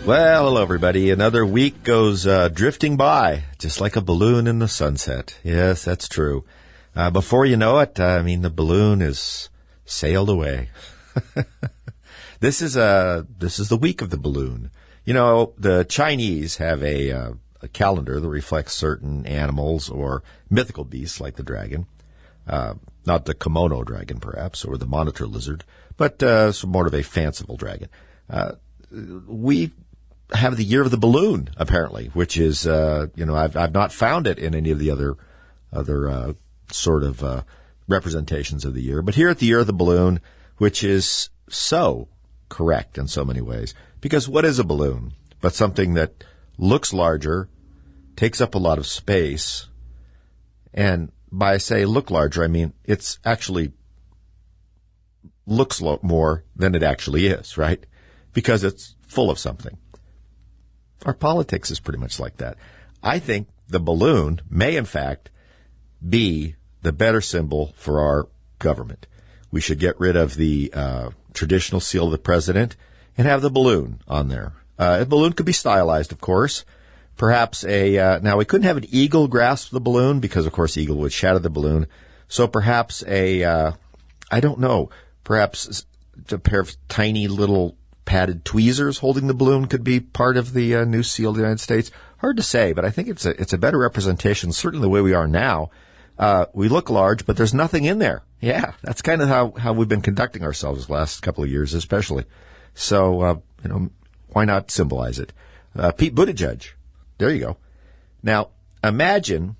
Well, hello, everybody. Another week goes drifting by, just like a balloon in the sunset. Yes, that's true. Before you know it, the balloon is sailed away. This is the week of the balloon. You know, the Chinese have a calendar that reflects certain animals or mythical beasts like the dragon. Not the kimono dragon, perhaps, or the monitor lizard, but more of a fanciful dragon. We have the year of the balloon, apparently, which is, I've not found it in any of the other representations of the year. But here at the year of the balloon, which is so correct in so many ways, because what is a balloon but something that looks larger, takes up a lot of space, and by say look larger, I mean it's actually looks more than it actually is, right? Because it's full of something. Our politics is pretty much like that. I think the balloon may, in fact, be the better symbol for our government. We should get rid of the traditional seal of the president and have the balloon on there. A balloon could be stylized, of course. Perhaps now we couldn't have an eagle grasp the balloon because, of course, eagle would shatter the balloon. So perhaps I don't know, perhaps a pair of tiny little padded tweezers holding the balloon could be part of the new seal of the United States. Hard to say, but I think it's a better representation, certainly the way we are now. We look large, but there's nothing in there. Yeah, that's kind of how we've been conducting ourselves the last couple of years, especially. So, why not symbolize it? Pete Buttigieg. There you go. Now, imagine,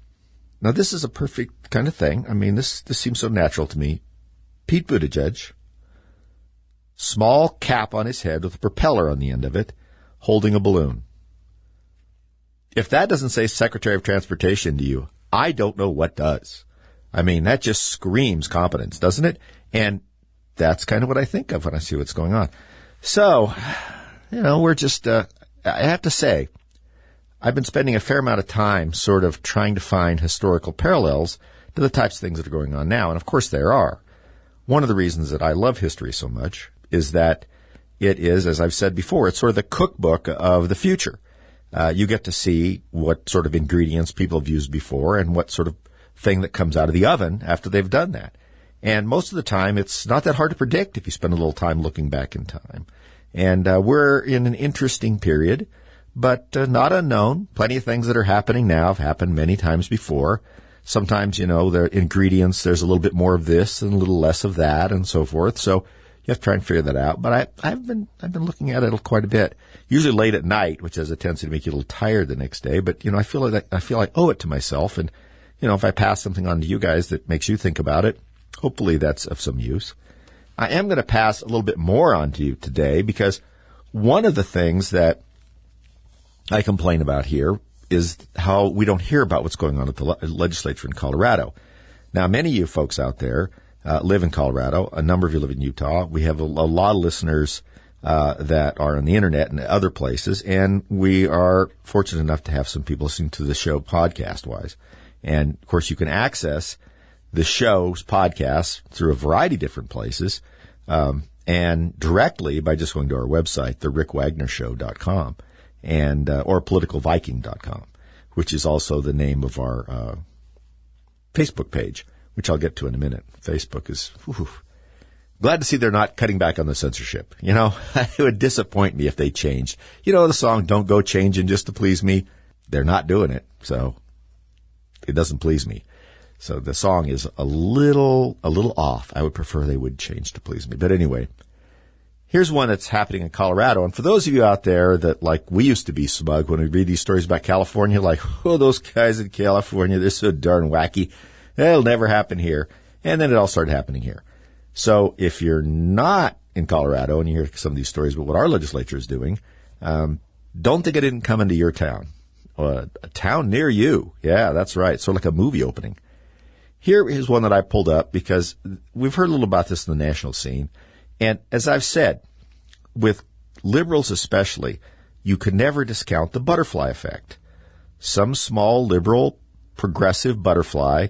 this is a perfect kind of thing. I mean, this seems so natural to me. Pete Buttigieg, small cap on his head with a propeller on the end of it, holding a balloon. If that doesn't say Secretary of Transportation to you, I don't know what does. I mean, that just screams competence, doesn't it? And that's kind of what I think of when I see what's going on. So, we're just, I have to say, I've been spending a fair amount of time sort of trying to find historical parallels to the types of things that are going on now. And of course there are. One of the reasons that I love history so much is that it is, as I've said before, it's sort of the cookbook of the future. You get to see what sort of ingredients people have used before and what sort of thing that comes out of the oven after they've done that. And most of the time, it's not that hard to predict if you spend a little time looking back in time. And we're in an interesting period, but not unknown. Plenty of things that are happening now have happened many times before. Sometimes, the ingredients, there's a little bit more of this and a little less of that and so forth. So you have to try and figure that out. But I've been looking at it quite a bit. Usually late at night, which has a tendency to make you a little tired the next day. But I feel like I owe it to myself. And if I pass something on to you guys that makes you think about it, hopefully that's of some use. I am going to pass a little bit more on to you today because one of the things that I complain about here is how we don't hear about what's going on at the legislature in Colorado. Now, many of you folks out there live in Colorado. A number of you live in Utah. We have a lot of listeners that are on the internet and other places, and we are fortunate enough to have some people listening to the show podcast-wise. And, of course, you can access the show's podcast through a variety of different places and directly by just going to our website, therickWagnerShow.com, and or politicalviking.com, which is also the name of our Facebook page, which I'll get to in a minute. Facebook is glad to see they're not cutting back on the censorship. It would disappoint me if they changed. The song "Don't Go Changing Just to Please Me." They're not doing it, so it doesn't please me. So the song is a little off. I would prefer they would change to please me. But anyway, here's one that's happening in Colorado. And for those of you out there that, like we used to be smug when we read these stories about California, like, those guys in California, they're so darn wacky. It'll never happen here. And then it all started happening here. So if you're not in Colorado and you hear some of these stories about what our legislature is doing, don't think it didn't come into your town. A town near you. Yeah, that's right. Sort of like a movie opening. Here is one that I pulled up because we've heard a little about this in the national scene. And as I've said, with liberals especially, you can never discount the butterfly effect. Some small liberal progressive butterfly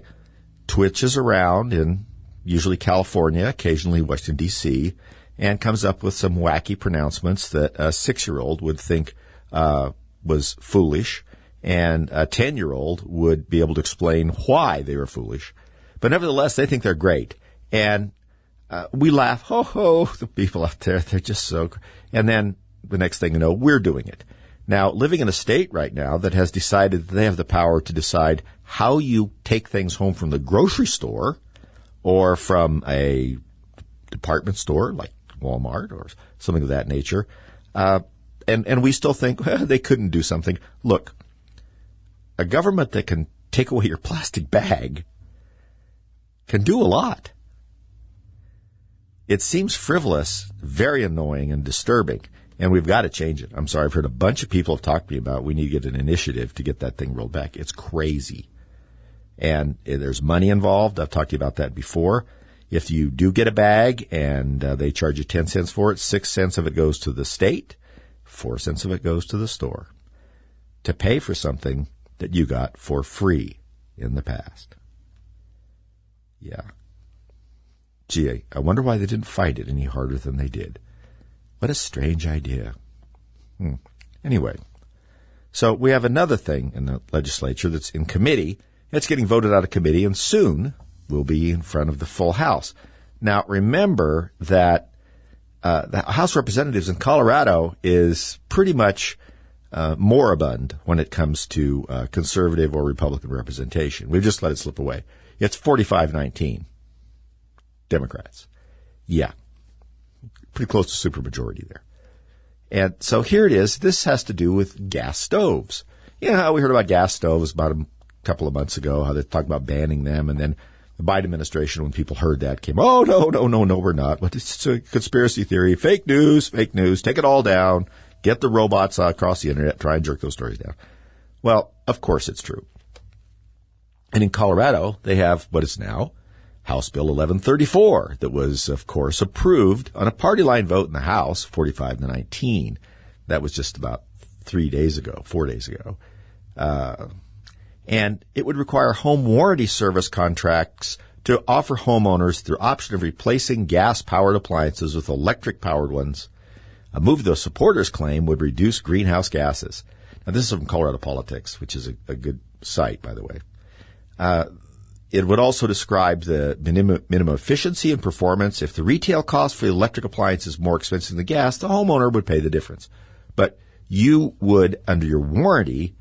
twitches around in usually California, occasionally Washington, D.C., and comes up with some wacky pronouncements that a 6-year-old would think was foolish, and a 10-year-old would be able to explain why they were foolish. But nevertheless, they think they're great. And we laugh, ho, ho, the people out there, they're just so... And then the next thing you know, we're doing it. Now, living in a state right now that has decided that they have the power to decide how you take things home from the grocery store or from a department store like Walmart or something of that nature, and we still think, well, they couldn't do something. Look, a government that can take away your plastic bag can do a lot. It seems frivolous, very annoying, and disturbing, and we've got to change it. I'm sorry, I've heard a bunch of people have talked to me about we need to get an initiative to get that thing rolled back. It's crazy. And there's money involved. I've talked to you about that before. If you do get a bag and they charge you 10 cents for it, 6 cents of it goes to the state, 4 cents of it goes to the store to pay for something that you got for free in the past. Yeah. Gee, I wonder why they didn't fight it any harder than they did. What a strange idea. Anyway, so we have another thing in the legislature that's in committee. It's getting voted out of committee, and soon will be in front of the full House. Now, remember that the House of Representatives in Colorado is pretty much moribund when it comes to conservative or Republican representation. We've just let it slip away. It's 45-19 Democrats. Yeah, pretty close to supermajority there. And so here it is. This has to do with gas stoves. You know how we heard about gas stoves about a couple of months ago, how they talked about banning them, and then the Biden administration, when people heard that, came, oh, no, we're not. But it's a conspiracy theory. Fake news. Take it all down. Get the robots across the internet. Try and jerk those stories down. Well, of course it's true. And in Colorado, they have what is now House Bill 1134 that was, of course, approved on a party line vote in the House, 45-19. That was just about 4 days ago. And it would require home warranty service contracts to offer homeowners the option of replacing gas-powered appliances with electric-powered ones. A move the supporters claim would reduce greenhouse gases. Now, this is from Colorado Politics, which is a good site, by the way. It would also describe the minimum efficiency and performance. If the retail cost for the electric appliance is more expensive than the gas, the homeowner would pay the difference. But you would, under your warranty,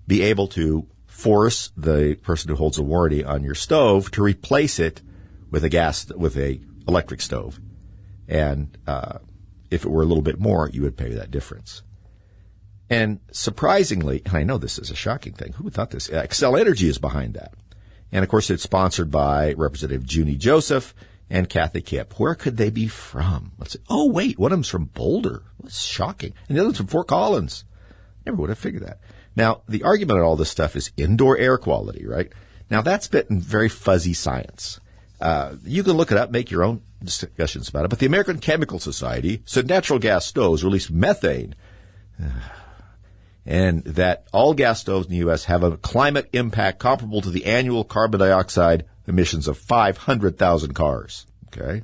be able to force the person who holds a warranty on your stove to replace it with a electric stove. And if it were a little bit more, you would pay that difference. And surprisingly, and I know this is a shocking thing, who would thought this? Xcel Energy is behind that. And of course, it's sponsored by Representative Junie Joseph and Kathy Kipp. Where could they be from? Let's see. Oh, wait, one of them's from Boulder. That's shocking. And the other one's from Fort Collins. Never would have figured that. Now, the argument on all this stuff is indoor air quality, right? Now, that's been very fuzzy science. You can look it up, make your own discussions about it. But the American Chemical Society said natural gas stoves release methane, and that all gas stoves in the U.S. have a climate impact comparable to the annual carbon dioxide emissions of 500,000 cars. Okay?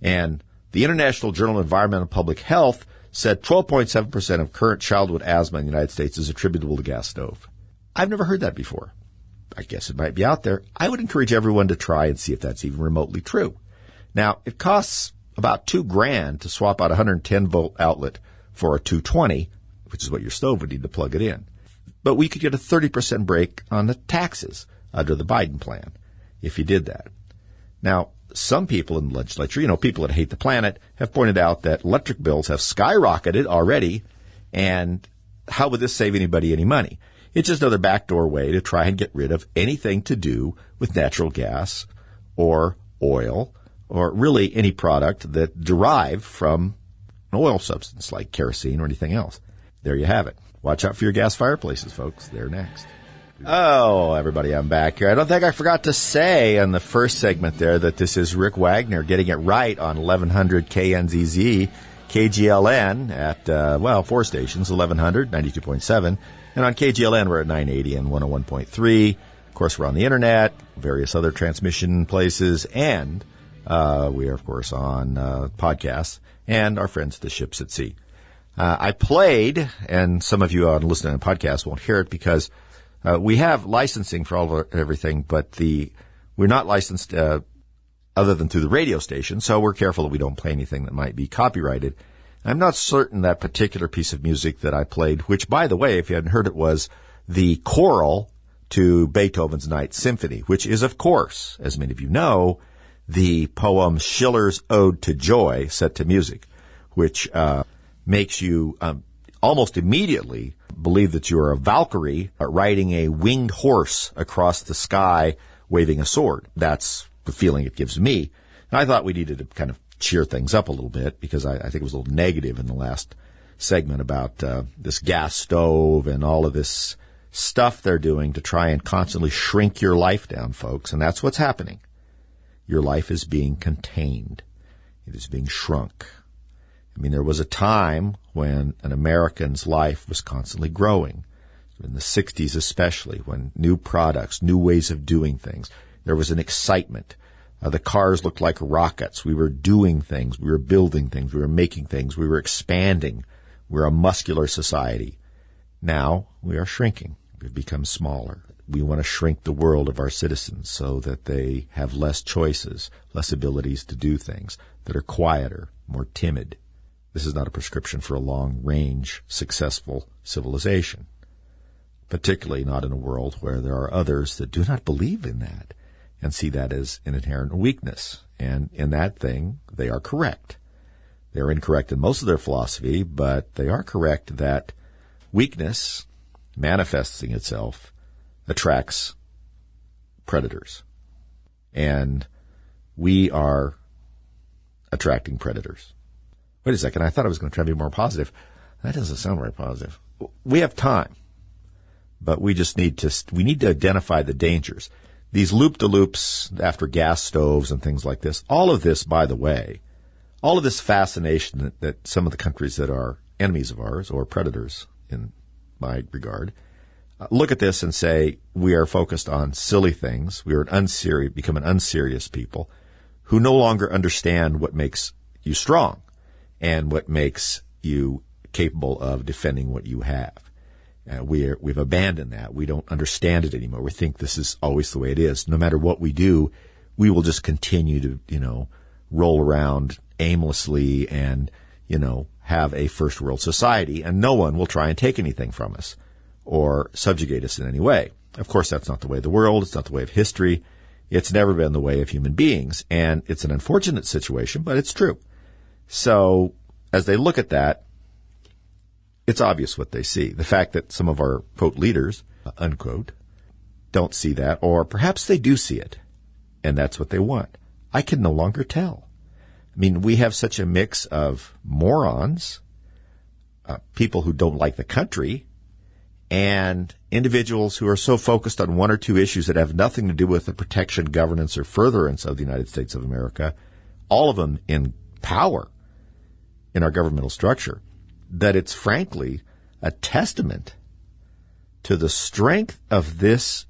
And the International Journal of Environmental Public Health said 12.7% of current childhood asthma in the United States is attributable to gas stove. I've never heard that before. I guess it might be out there. I would encourage everyone to try and see if that's even remotely true. Now, it costs about $2,000 to swap out a 110-volt outlet for a 220, which is what your stove would need to plug it in. But we could get a 30% break on the taxes under the Biden plan if you did that. Now, some people in the legislature, people that hate the planet, have pointed out that electric bills have skyrocketed already, and how would this save anybody any money? It's just another backdoor way to try and get rid of anything to do with natural gas or oil or really any product that derived from an oil substance like kerosene or anything else. There you have it. Watch out for your gas fireplaces, folks. They're next. Oh, everybody, I'm back here. I don't think I forgot to say in the first segment there that this is Rick Wagner getting it right on 1100 KNZZ, KGLN at, 4 stations, 1100, 92.7. And on KGLN, we're at 980 and 101.3. Of course, we're on the internet, various other transmission places, and we are, of course, on podcasts and our friends at the Ships at Sea. I played, and some of you on listening to the podcast won't hear it because we have licensing for all of everything, but we're not licensed other than through the radio station, so we're careful that we don't play anything that might be copyrighted. I'm not certain that particular piece of music that I played, which, by the way, if you hadn't heard it, was the choral to Beethoven's Ninth Symphony, which is, of course, as many of you know, the poem Schiller's Ode to Joy set to music, which makes you almost immediately believe that you're a Valkyrie riding a winged horse across the sky waving a sword. That's the feeling it gives me. And I thought we needed to kind of cheer things up a little bit because I think it was a little negative in the last segment about this gas stove and all of this stuff they're doing to try and constantly shrink your life down, folks. And that's what's happening. Your life is being contained. It is being shrunk. I mean, there was a time when an American's life was constantly growing, in the 60s especially, when new products, new ways of doing things, there was an excitement. The cars looked like rockets. We were doing things. We were building things. We were making things. We were expanding. We're a muscular society. Now we are shrinking. We've become smaller. We want to shrink the world of our citizens so that they have less choices, less abilities to do things, that are quieter, more timid. This is not a prescription for a long-range, successful civilization, particularly not in a world where there are others that do not believe in that and see that as an inherent weakness. And in that thing, they are correct. They're incorrect in most of their philosophy, but they are correct that weakness manifesting itself attracts predators. And we are attracting predators. Wait a second, I thought I was going to try to be more positive. That doesn't sound very positive. We have time, but we need to identify the dangers. These loop-de-loops after gas stoves and things like this, all of this, by the way, all of this fascination that some of the countries that are enemies of ours or predators in my regard, look at this and say we are focused on silly things. We are become an unserious people who no longer understand what makes you strong and what makes you capable of defending what you have. We've abandoned that. We don't understand it anymore. We think this is always the way it is. No matter what we do, we will just continue to, roll around aimlessly and, have a first world society, and no one will try and take anything from us or subjugate us in any way. Of course, that's not the way of the world. It's not the way of history. It's never been the way of human beings. And it's an unfortunate situation, but it's true. So as they look at that, it's obvious what they see. The fact that some of our, quote, leaders, unquote, don't see that, or perhaps they do see it, and that's what they want. I can no longer tell. I mean, we have such a mix of morons, people who don't like the country, and individuals who are so focused on one or two issues that have nothing to do with the protection, governance, or furtherance of the United States of America, all of them in power in our governmental structure, that it's frankly a testament to the strength of this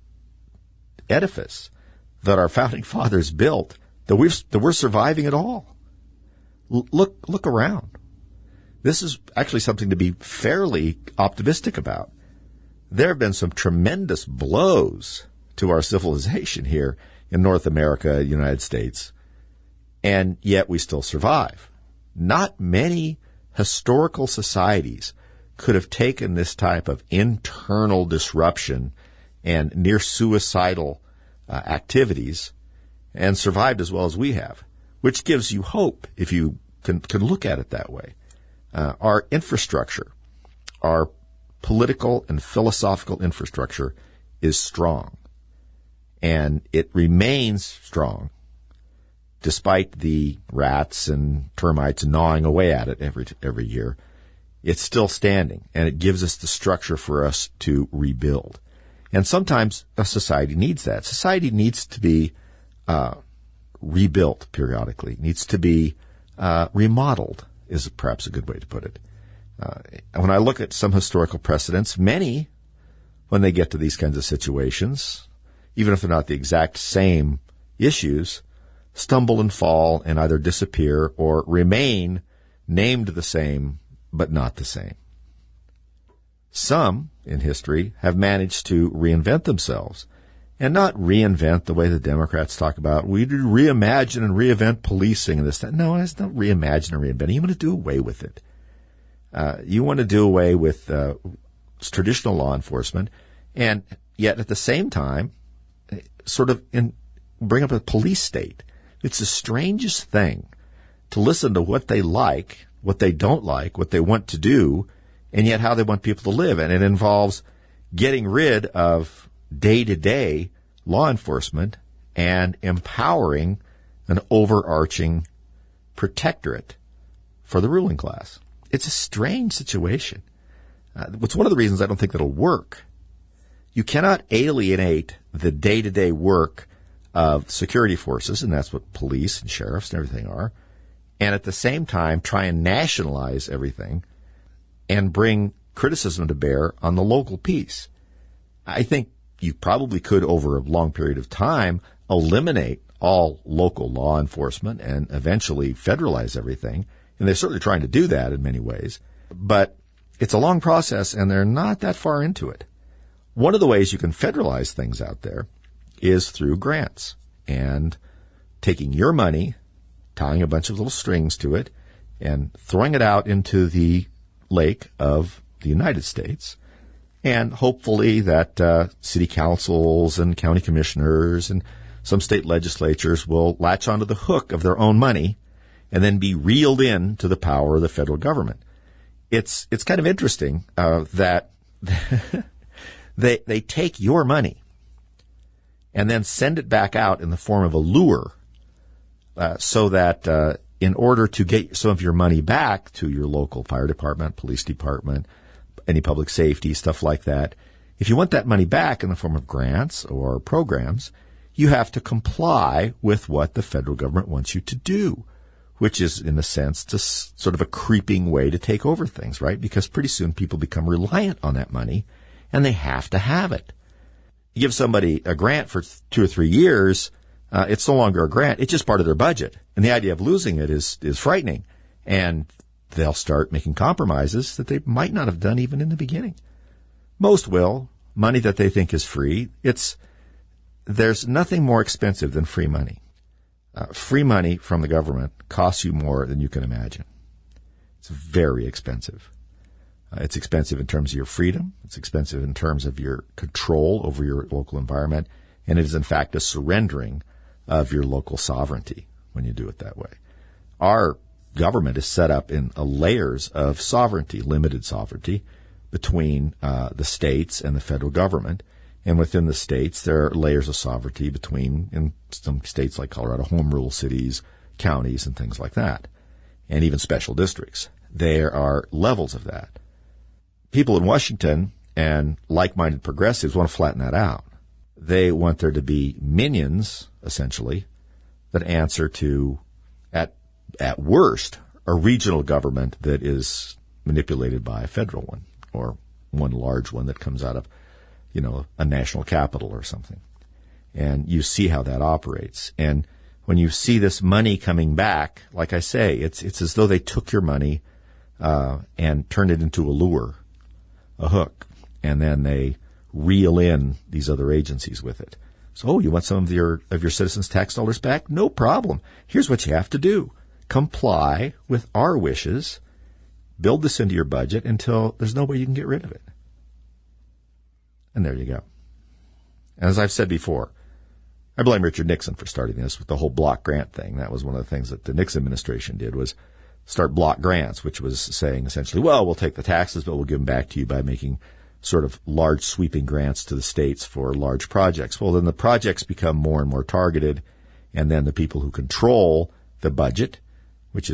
edifice that our founding fathers built, that we're surviving at all. Look around. This is actually something to be fairly optimistic about. There have been some tremendous blows to our civilization here in North America, United States, and yet we still survive. Not many historical societies could have taken this type of internal disruption and near suicidal activities and survived as well as we have, which gives you hope if you can look at it that way. Our infrastructure, our political and philosophical infrastructure is strong, and it remains strong despite the rats and termites gnawing away at it every year. It's still standing, and it gives us the structure for us to rebuild. And sometimes a society needs that. Society needs to be rebuilt periodically, needs to be remodeled, is perhaps a good way to put it. When I look at some historical precedents, many, when they get to these kinds of situations, even if they're not the exact same issues, stumble and fall and either disappear or remain named the same but not the same. Some in history have managed to reinvent themselves, and not reinvent the way the Democrats talk about. We do reimagine and reinvent policing and this, that. No, it's not reimagine and reinvent. You want to do away with it. You want to do away with traditional law enforcement, and yet at the same time, sort of bring up a police state. It's the strangest thing to listen to what they like, what they don't like, what they want to do, and yet how they want people to live. And it involves getting rid of day-to-day law enforcement and empowering an overarching protectorate for the ruling class. It's a strange situation. It's one of the reasons I don't think that'll work. You cannot alienate the day-to-day work of security forces, and that's what police and sheriffs and everything are, and at the same time try and nationalize everything and bring criticism to bear on the local piece. I think you probably could, over a long period of time, eliminate all local law enforcement and eventually federalize everything. And they're certainly trying to do that in many ways. But it's a long process, and they're not that far into it. One of the ways you can federalize things out there is through grants and taking your money, tying a bunch of little strings to it, and throwing it out into the lake of the United States. And hopefully that city councils and county commissioners and some state legislatures will latch onto the hook of their own money and then be reeled in to the power of the federal government. It's kind of interesting that they take your money and then send it back out in the form of a lure, so that in order to get some of your money back to your local fire department, police department, any public safety, stuff like that, if you want that money back in the form of grants or programs, you have to comply with what the federal government wants you to do, which is, in a sense, just sort of a creeping way to take over things, right? Because pretty soon people become reliant on that money, and they have to have it. You give somebody a grant for 2 or 3 years, it's no longer a grant. It's just part of their budget. And the idea of losing it is frightening. And they'll start making compromises that they might not have done even in the beginning. Most will. Money that they think is free. There's nothing more expensive than free money. Free money from the government costs you more than you can imagine. It's very expensive. It's expensive in terms of your freedom. It's expensive in terms of your control over your local environment. And it is, in fact, a surrendering of your local sovereignty when you do it that way. Our government is set up in layers of sovereignty, limited sovereignty, between the states and the federal government. And within the states, there are layers of sovereignty between, in some states like Colorado, home rule cities, counties, and things like that, and even special districts. There are levels of that. People in Washington and like-minded progressives want to flatten that out. They want there to be minions, essentially, that answer to, at worst, a regional government that is manipulated by a federal one, or one large one that comes out of, a national capital or something. And you see how that operates. And when you see this money coming back, like I say, it's as though they took your money and turned it into a lure, a hook, and then they reel in these other agencies with it. So, you want some of your citizens' tax dollars back? No problem. Here's what you have to do. Comply with our wishes. Build this into your budget until there's no way you can get rid of it. And there you go. And as I've said before, I blame Richard Nixon for starting this with the whole block grant thing. That was one of the things that the Nixon administration did, was start block grants, which was saying essentially, well, we'll take the taxes, but we'll give them back to you by making sort of large sweeping grants to the states for large projects. Well, then the projects become more and more targeted, and then the people who control the budget, which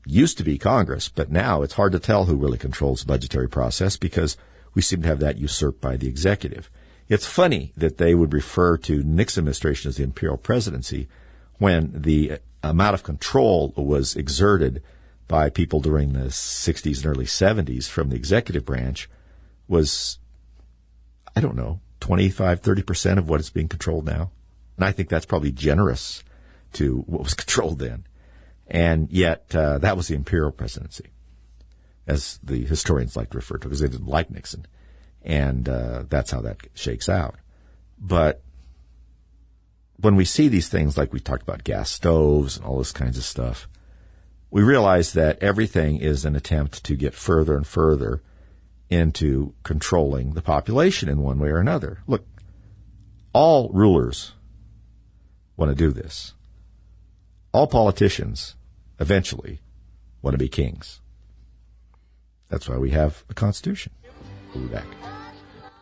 used to be Congress, but now it's hard to tell who really controls the budgetary process because we seem to have that usurped by the executive. It's funny that they would refer to Nixon administration as the imperial presidency when the amount of control was exerted by people during the 60s and early 70s from the executive branch was, 25, 30% of what is being controlled now. And I think that's probably generous to what was controlled then. And yet, that was the imperial presidency. as the historians like to refer to, because they didn't like Nixon. And that's how that shakes out. But when we see these things, like we talked about gas stoves and all this kinds of stuff, we realize that everything is an attempt to get further and further into controlling the population in one way or another. Look, all rulers want to do this. All politicians eventually want to be kings. That's why we have a constitution. We'll be back.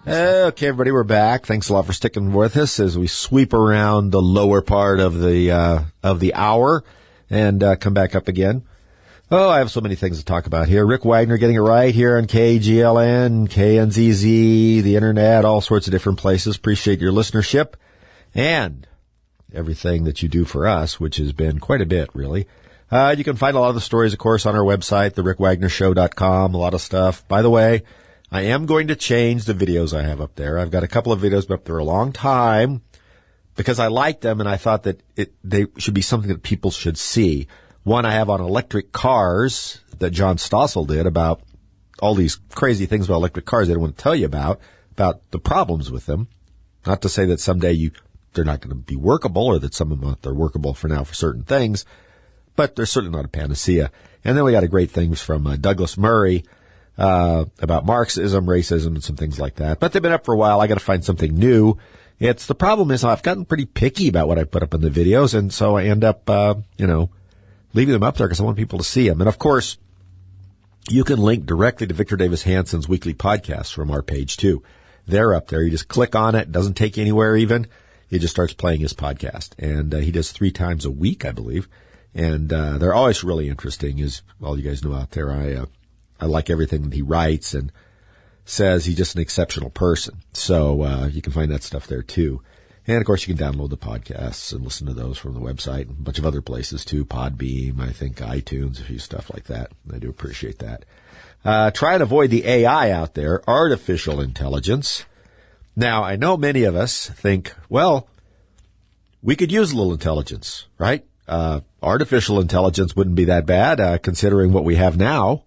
Okay, everybody, we're back. Thanks a lot for sticking with us as we sweep around the lower part of the hour and come back up again. Oh, I have so many things to talk about here. Rick Wagner getting it right here on KGLN, KNZZ, the internet, all sorts of different places. Appreciate your listenership and everything that you do for us, which has been quite a bit, really. You can find a lot of the stories, of course, on our website, therickWagnerShow.com, a lot of stuff. By the way, I am going to change the videos I have up there. I've got a couple of videos up there a long time because I liked them and I thought that they should be something that people should see. One I have on electric cars that John Stossel did about all these crazy things about electric cars I don't want to tell you about the problems with them. Not to say that someday they're not going to be workable or that some of them they're workable for now for certain things, but they're certainly not a panacea. And then we got a great things from Douglas Murray about Marxism, racism, and some things like that. But they've been up for a while. I got to find something new. The problem is I've gotten pretty picky about what I put up in the videos, and so I end up, leaving them up there because I want people to see them. And of course, you can link directly to Victor Davis Hanson's weekly podcast from our page too. They're up there. You just click on it. It doesn't take you anywhere even. It just starts playing his podcast. And he does 3 times a week, I believe. And they're always really interesting, as all you guys know out there. I like everything that he writes and says. He's just an exceptional person. So you can find that stuff there too. And, of course, you can download the podcasts and listen to those from the website and a bunch of other places, too. Podbean, I think iTunes, a few stuff like that. I do appreciate that. Try and avoid the AI out there, artificial intelligence. Now, I know many of us think, well, we could use a little intelligence, right? Artificial intelligence wouldn't be that bad, considering what we have now.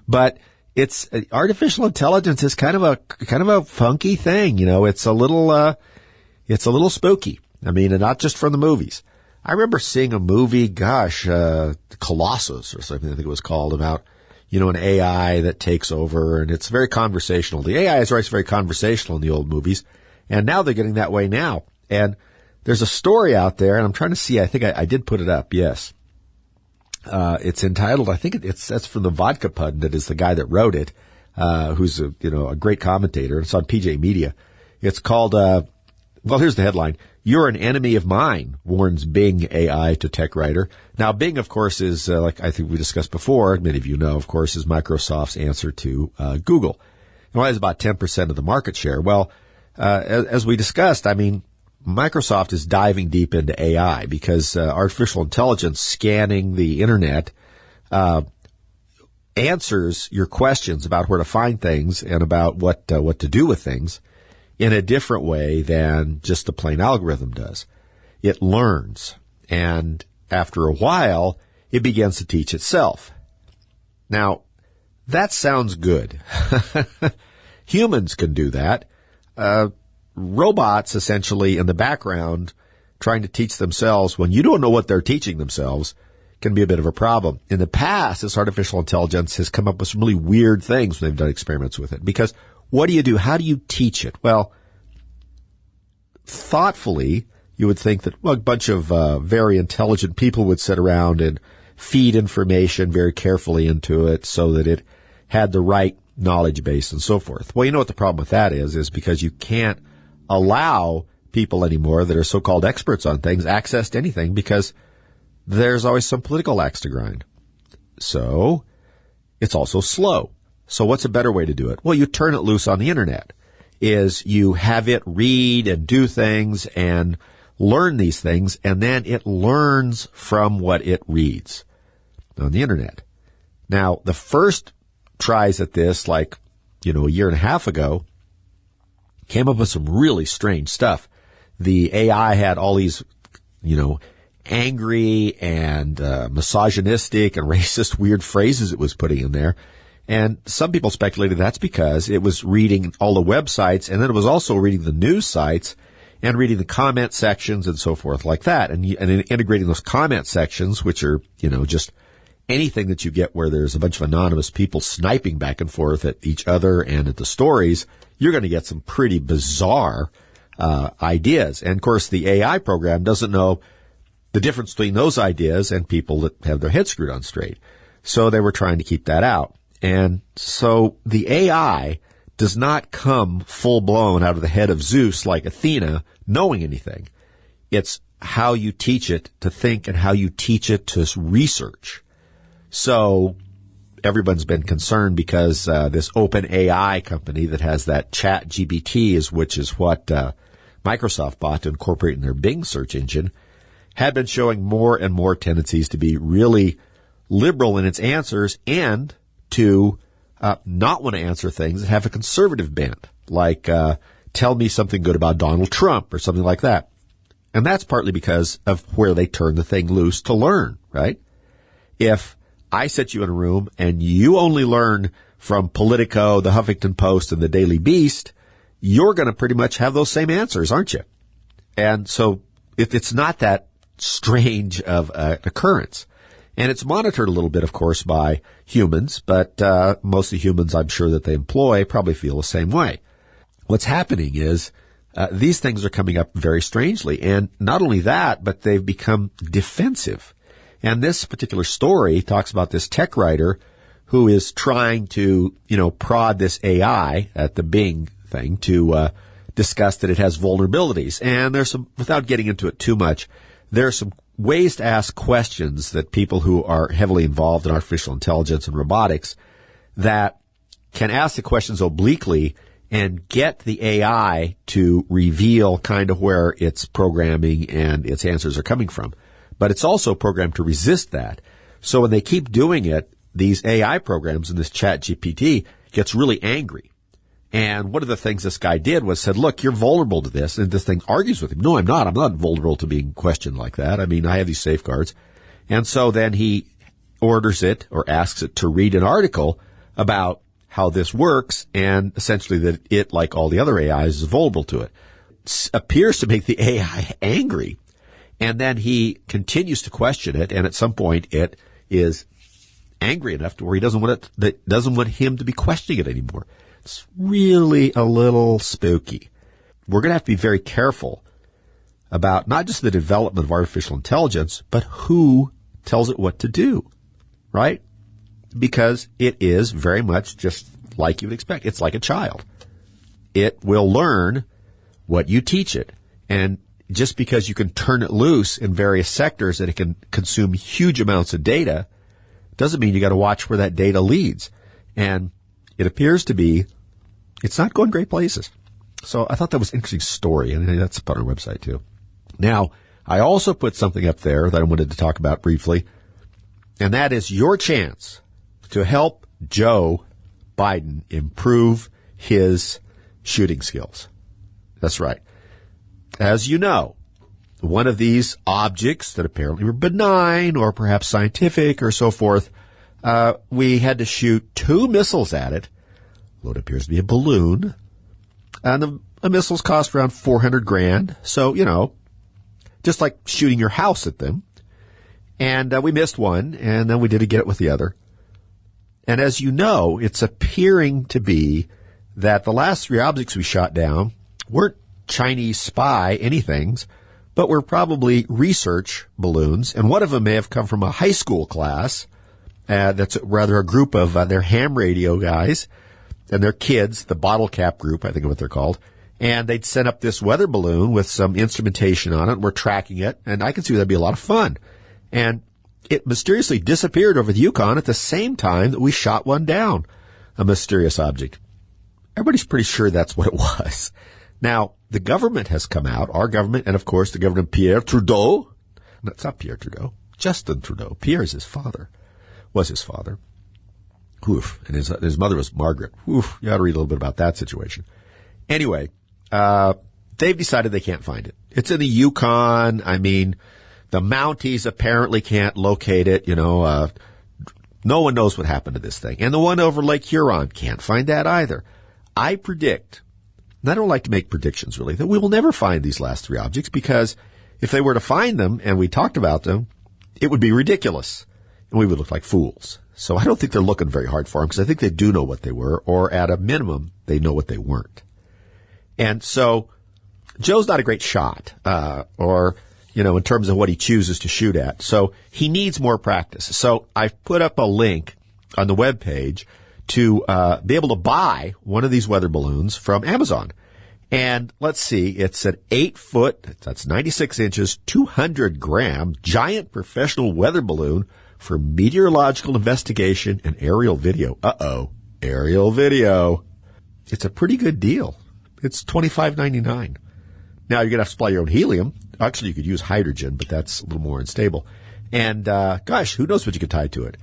But it's artificial intelligence is kind of a funky thing, It's a little spooky. I mean, and not just from the movies. I remember seeing a movie, Colossus or something I think it was called, about an AI that takes over, and it's very conversational. The AI is always very conversational in the old movies, and now they're getting that way now. And there's a story out there, and I'm trying to see. I think I did put it up. Yes. It's entitled, I think that's from the Vodka Pundit, is the guy that wrote it, who's a great commentator. It's on PJ Media. It's called, here's the headline. You're an enemy of mine, warns Bing AI to tech writer. Now, Bing, of course, is, like I think we discussed before, many of you know, of course, is Microsoft's answer to, Google. And it has about 10% of the market share. Well, as we discussed, I mean, Microsoft is diving deep into AI because artificial intelligence scanning the internet answers your questions about where to find things and about what to do with things in a different way than just the plain algorithm does. It learns, and after a while, it begins to teach itself. Now, that sounds good. Humans can do that. Robots essentially in the background trying to teach themselves when you don't know what they're teaching themselves can be a bit of a problem. In the past, this artificial intelligence has come up with some really weird things when they've done experiments with it. Because what do you do? How do you teach it? Well, thoughtfully, you would think that a bunch of very intelligent people would sit around and feed information very carefully into it so that it had the right knowledge base and so forth. Well, you know what the problem with that is because you can't allow people anymore that are so-called experts on things access to anything because there's always some political axe to grind. So it's also slow. So what's a better way to do it? Well, you turn it loose on the internet. Is you have it read and do things and learn these things, and then it learns from what it reads on the internet. Now, the first tries at this, a year and a half ago, came up with some really strange stuff. The AI had all these, angry and misogynistic and racist weird phrases it was putting in there. And some people speculated that's because it was reading all the websites, and then it was also reading the news sites and reading the comment sections and so forth like that, and integrating those comment sections, which are, just anything that you get where there's a bunch of anonymous people sniping back and forth at each other and at the stories. You're going to get some pretty bizarre ideas. And of course, the AI program doesn't know the difference between those ideas and people that have their heads screwed on straight. So they were trying to keep that out. And so the AI does not come full blown out of the head of Zeus like Athena knowing anything. It's how you teach it to think and how you teach it to research. So everyone's been concerned because this open AI company that has that chat GPT, which is what Microsoft bought to incorporate in their Bing search engine, had been showing more and more tendencies to be really liberal in its answers and to not want to answer things that have a conservative bent, like tell me something good about Donald Trump or something like that. And that's partly because of where they turn the thing loose to learn, right? If I set you in a room and you only learn from Politico, the Huffington Post, and the Daily Beast, you're going to pretty much have those same answers, aren't you? And so it's not that strange of an occurrence. And it's monitored a little bit, of course, by humans, but most of the humans I'm sure that they employ probably feel the same way. What's happening is these things are coming up very strangely. And not only that, but they've become defensive. And this particular story talks about this tech writer who is trying to, prod this AI at the Bing thing to discuss that it has vulnerabilities. And there's some, without getting into it too much, there are some ways to ask questions that people who are heavily involved in artificial intelligence and robotics that can ask the questions obliquely and get the AI to reveal kind of where its programming and its answers are coming from. But it's also programmed to resist that. So when they keep doing it, these AI programs and this chat GPT gets really angry. And one of the things this guy did was said, look, you're vulnerable to this. And this thing argues with him. No, I'm not. I'm not vulnerable to being questioned like that. I mean, I have these safeguards. And so then he orders it or asks it to read an article about how this works and essentially that it, like all the other AIs, is vulnerable to it. It appears to make the AI angry. And then he continues to question it. And at some point it is angry enough to where he doesn't want him to be questioning it anymore. It's really a little spooky. We're going to have to be very careful about not just the development of artificial intelligence, but who tells it what to do, right? Because it is very much just like you would expect. It's like a child. It will learn what you teach it. And just because you can turn it loose in various sectors and it can consume huge amounts of data doesn't mean you got to watch where that data leads. And it appears to be it's not going great places. So I thought that was an interesting story, and that's up on our website too. Now, I also put something up there that I wanted to talk about briefly, and that is your chance to help Joe Biden improve his shooting skills. That's right. As you know, one of these objects that apparently were benign or perhaps scientific or so forth, we had to shoot 2 missiles at it. What appears to be a balloon. And the missiles cost around $400,000. So, just like shooting your house at them. And we missed one, and then we did get it with the other. And as you know, it's appearing to be that the last 3 objects we shot down weren't Chinese spy anythings, but were probably research balloons. And one of them may have come from a high school class. That's rather a group of their ham radio guys. And their kids, the bottle cap group, I think is what they're called. And they'd sent up this weather balloon with some instrumentation on it. And we're tracking it. And I can see that'd be a lot of fun. And it mysteriously disappeared over the Yukon at the same time that we shot one down, a mysterious object. Everybody's pretty sure that's what it was. Now, the government has come out, our government, and of course the government of Pierre Trudeau. No, it's not Pierre Trudeau. Justin Trudeau. Pierre is his father. Was his father. Oof. And his mother was Margaret. Oof. You ought to read a little bit about that situation. Anyway, they've decided they can't find it. It's in the Yukon. I mean, The Mounties apparently can't locate it. No one knows what happened to this thing. And the one over Lake Huron can't find that either. I predict, and I don't like to make predictions really, that we will never find these last three objects, because if they were to find them and we talked about them, it would be ridiculous and we would look like fools. So I don't think they're looking very hard for them, because I think they do know what they were, or at a minimum, they know what they weren't. And so Joe's not a great shot, in terms of what he chooses to shoot at. So he needs more practice. So I've put up a link on the webpage to be able to buy one of these weather balloons from Amazon. And let's see, it's an 8-foot, that's 96 inches, 200-gram giant professional weather balloon for meteorological investigation and aerial video. Aerial video. It's a pretty good deal. It's $25.99. Now, you're going to have to supply your own helium. Actually, you could use hydrogen, but that's a little more unstable. And, who knows what you could tie to it?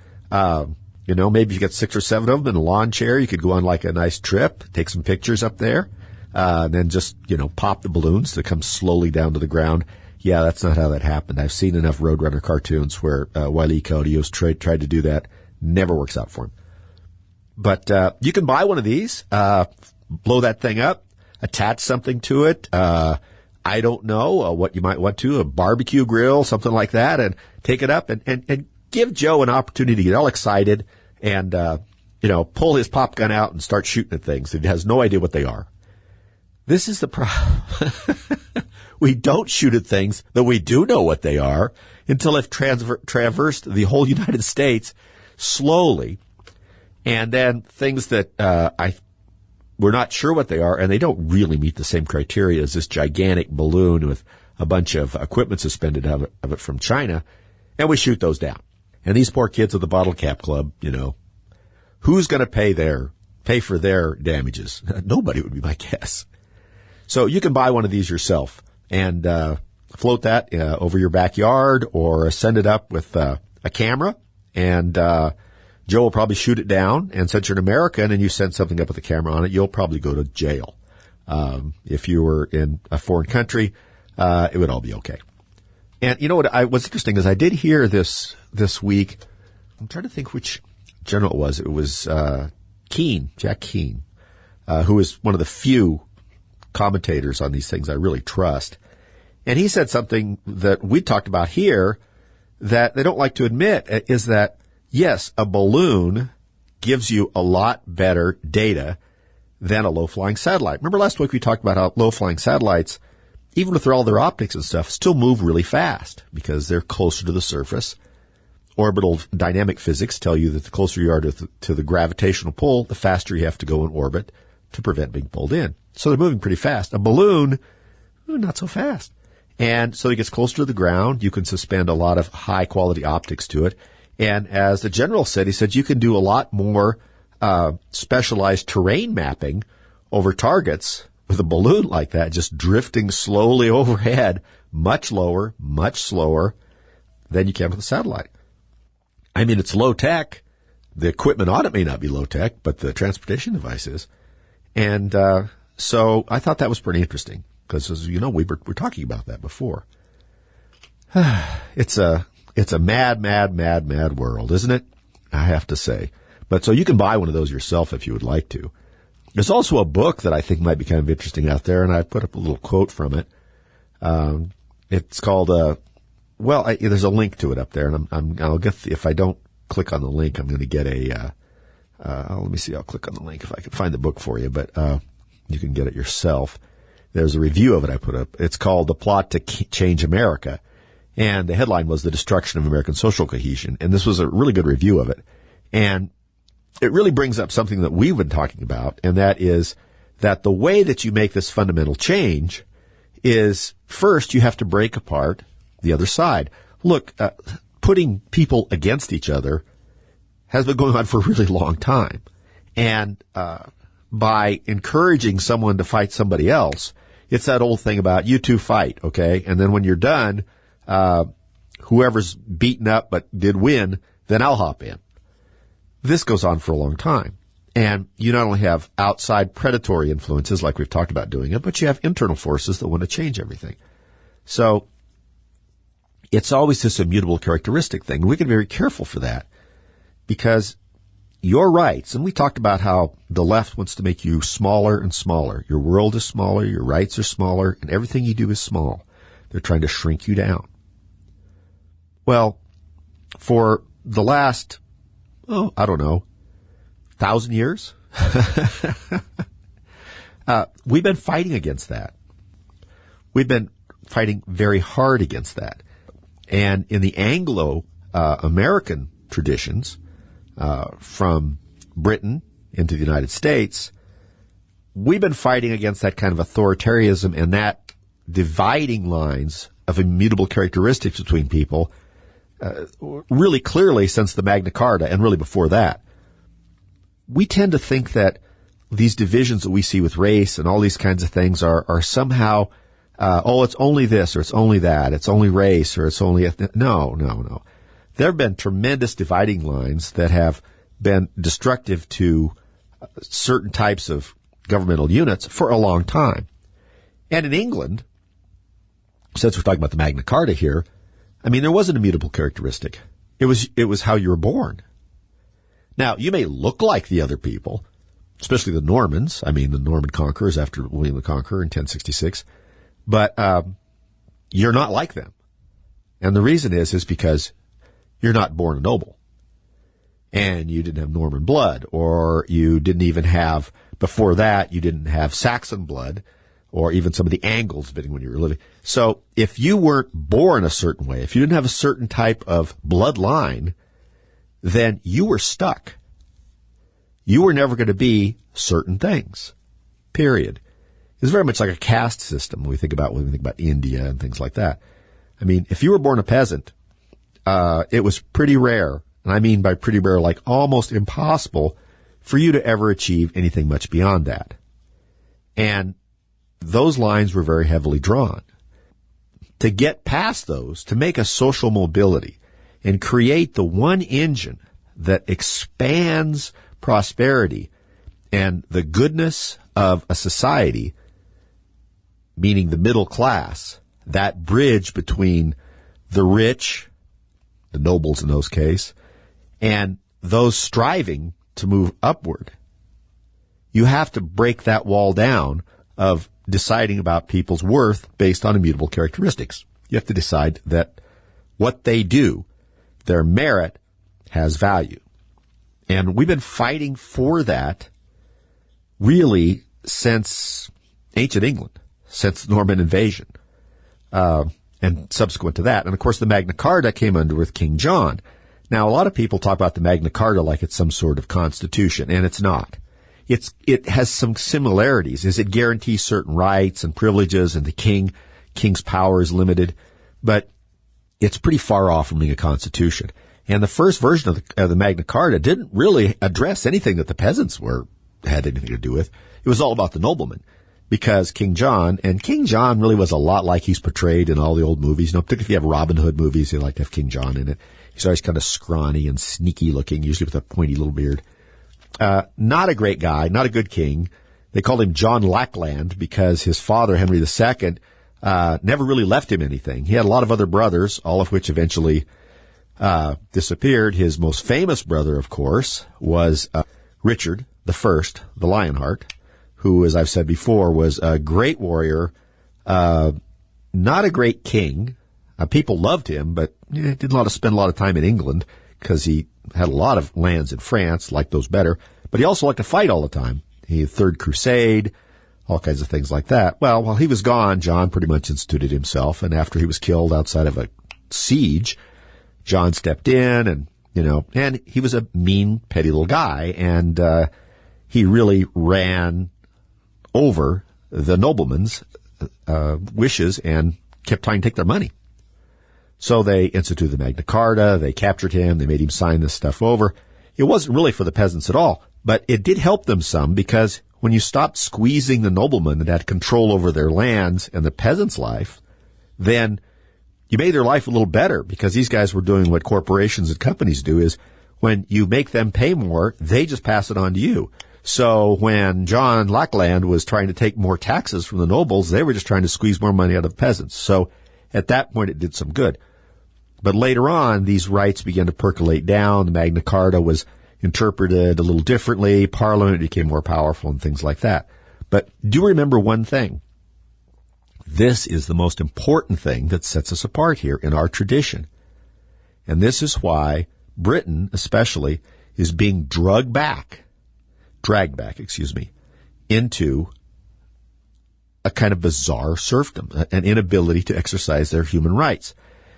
Maybe you get 6 or 7 of them in a lawn chair. You could go on like a nice trip, take some pictures up there, and then just, pop the balloons to come slowly down to the ground. Yeah, that's not how that happened. I've seen enough Roadrunner cartoons where Wile E. Coyote's tried to do that. Never works out for him. But you can buy one of these, blow that thing up, attach something to it. I don't know what you might want to, a barbecue grill, something like that, and take it up and give Joe an opportunity to get all excited and, pull his pop gun out and start shooting at things. He has no idea what they are. This is the problem. We don't shoot at things that we do know what they are until they've traversed the whole United States slowly. And then things that we're not sure what they are, and they don't really meet the same criteria as this gigantic balloon with a bunch of equipment suspended of it from China, and we shoot those down. And these poor kids at the Bottle Cap Club, who's going to pay for their damages? Nobody would be my guess. So you can buy one of these yourself and float that over your backyard, or send it up with a camera, and Joe will probably shoot it down. And since you're an American and you send something up with a camera on it, you'll probably go to jail. If you were in a foreign country, it would all be okay. And you know what's interesting is I did hear this week. I'm trying to think which general it was. It was Jack Keane, who is one of the few commentators on these things I really trust. And he said something that we talked about here that they don't like to admit, is that, yes, a balloon gives you a lot better data than a low-flying satellite. Remember last week we talked about how low-flying satellites, even with all their optics and stuff, still move really fast because they're closer to the surface. Orbital dynamic physics tell you that the closer you are to the gravitational pull, the faster you have to go in orbit to prevent being pulled in. So they're moving pretty fast. A balloon, not so fast. And so it gets closer to the ground. You can suspend a lot of high-quality optics to it. And as the general said, he said you can do a lot more specialized terrain mapping over targets with a balloon like that, just drifting slowly overhead, much lower, much slower than you can with a satellite. I mean, it's low tech. The equipment on it may not be low tech, but the transportation device is. And so I thought that was pretty interesting because, as you know, we were talking about that before. It's a mad world, isn't it? I have to say. But so you can buy one of those yourself if you would like to. There's also a book that I think might be kind of interesting out there, and I put up a little quote from it. It's called, there's a link to it up there, and I'll get, if I don't click on the link, I'm going to get let me see, I'll click on the link if I can find the book for you, but you can get it yourself. There's a review of it I put up. It's called The Plot to Change America. And the headline was The Destruction of American Social Cohesion. And this was a really good review of it. And it really brings up something that we've been talking about, and that is that the way that you make this fundamental change is, first, you have to break apart the other side. Look, putting people against each other has been going on for a really long time. And by encouraging someone to fight somebody else, it's that old thing about you two fight, okay? And then when you're done, whoever's beaten up but did win, then I'll hop in. This goes on for a long time. And you not only have outside predatory influences like we've talked about doing it, but you have internal forces that want to change everything. So it's always this immutable characteristic thing. We can be very careful for that because your rights, and we talked about how the left wants to make you smaller and smaller. Your world is smaller, your rights are smaller, and everything you do is small. They're trying to shrink you down. Well, for the last, 1,000 years, we've been fighting against that. We've been fighting very hard against that. And in the Anglo-American traditions, from Britain into the United States, we've been fighting against that kind of authoritarianism and that dividing lines of immutable characteristics between people really clearly since the Magna Carta and really before that. We tend to think that these divisions that we see with race and all these kinds of things are somehow, it's only this or it's only that, it's only race or it's only ethnic. No. There have been tremendous dividing lines that have been destructive to certain types of governmental units for a long time. And in England, since we're talking about the Magna Carta here, there was an immutable characteristic. It was how you were born. Now, you may look like the other people, especially the Normans. The Norman conquerors after William the Conqueror in 1066. But you're not like them. And the reason is because you're not born a noble. And you didn't have Norman blood, or you didn't even have, before that, you didn't have Saxon blood, or even some of the Angles when you were living. So if you weren't born a certain way, if you didn't have a certain type of bloodline, then you were stuck. You were never going to be certain things, period. It's very much like a caste system when we think about India and things like that. If you were born a peasant, it was pretty rare, and I mean by pretty rare, like almost impossible for you to ever achieve anything much beyond that. And those lines were very heavily drawn. To get past those, to make a social mobility and create the one engine that expands prosperity and the goodness of a society, meaning the middle class, that bridge between the rich, the nobles in those cases, and those striving to move upward. You have to break that wall down of deciding about people's worth based on immutable characteristics. You have to decide that what they do, their merit, has value. And we've been fighting for that really since ancient England, since the Norman invasion, and subsequent to that. And of course, the Magna Carta came under with King John. Now, a lot of people talk about the Magna Carta like it's some sort of constitution, and it's not. It has some similarities, as it guarantees certain rights and privileges, and the king's power is limited, but it's pretty far off from being a constitution. And the first version of the Magna Carta didn't really address anything that the peasants had anything to do with. It was all about the noblemen, because King John really was a lot like he's portrayed in all the old movies. Particularly if you have Robin Hood movies, they like to have King John in it. He's always kind of scrawny and sneaky looking, usually with a pointy little beard. Not a great guy, not a good king. They called him John Lackland because his father, Henry II, never really left him anything. He had a lot of other brothers, all of which eventually disappeared. His most famous brother, of course, was Richard I, the Lionheart, who, as I've said before, was a great warrior, not a great king. People loved him, but didn't spend a lot of time in England because he had a lot of lands in France, liked those better. But he also liked to fight all the time. He had Third Crusade, all kinds of things like that. Well, while he was gone, John pretty much instituted himself. And after he was killed outside of a siege, John stepped in and he was a mean, petty little guy. And he really ran over the noblemen's wishes and kept trying to take their money. So they instituted the Magna Carta, they captured him, they made him sign this stuff over. It wasn't really for the peasants at all, but it did help them some, because when you stopped squeezing the noblemen that had control over their lands and the peasants' life, then you made their life a little better, because these guys were doing what corporations and companies do, is when you make them pay more, they just pass it on to you. So when John Lackland was trying to take more taxes from the nobles, they were just trying to squeeze more money out of the peasants. So at that point, it did some good. But later on, these rights began to percolate down. The Magna Carta was interpreted a little differently. Parliament became more powerful and things like that. But do remember one thing. This is the most important thing that sets us apart here in our tradition. And this is why Britain, especially, is being dragged back, into a kind of bizarre serfdom, an inability to exercise their human rights,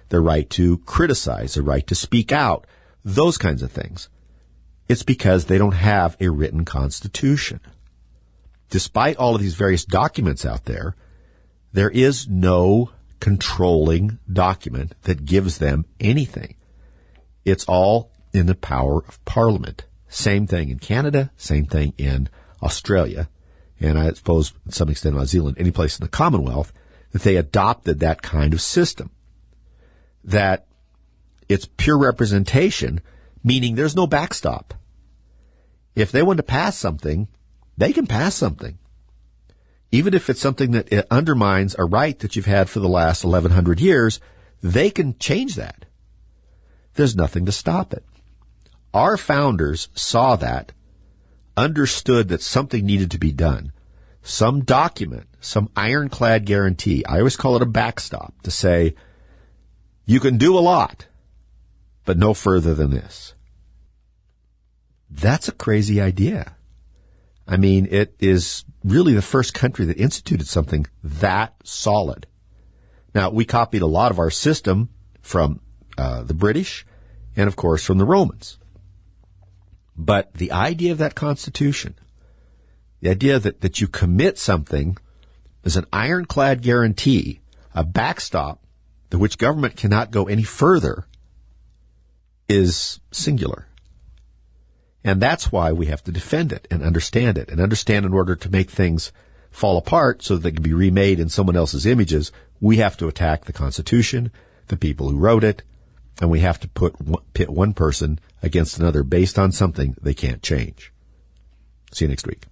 their right to criticize, their right to speak out, those kinds of things. It's because they don't have a written constitution. Despite all of these various documents out there, there is no controlling document that gives them anything. It's all in the power of Parliament. Same thing in Canada, same thing in Australia, and I suppose to some extent New Zealand, any place in the Commonwealth, that they adopted that kind of system. That it's pure representation, meaning there's no backstop. If they want to pass something, they can pass something. Even if it's something that it undermines a right that you've had for the last 1,100 years, they can change that. There's nothing to stop it. Our founders saw that, understood that something needed to be done. Some document, some ironclad guarantee, I always call it a backstop, to say, you can do a lot, but no further than this. That's a crazy idea. I mean, it is really the first country that instituted something that solid. Now, we copied a lot of our system from the British and, of course, from the Romans. But the idea of that Constitution, the idea that you commit something as an ironclad guarantee, a backstop, to which government cannot go any further, is singular. And that's why we have to defend it and understand it. And understand in order to make things fall apart so that they can be remade in someone else's images, we have to attack the Constitution, the people who wrote it, and we have to pit one person against another based on something they can't change. See you next week.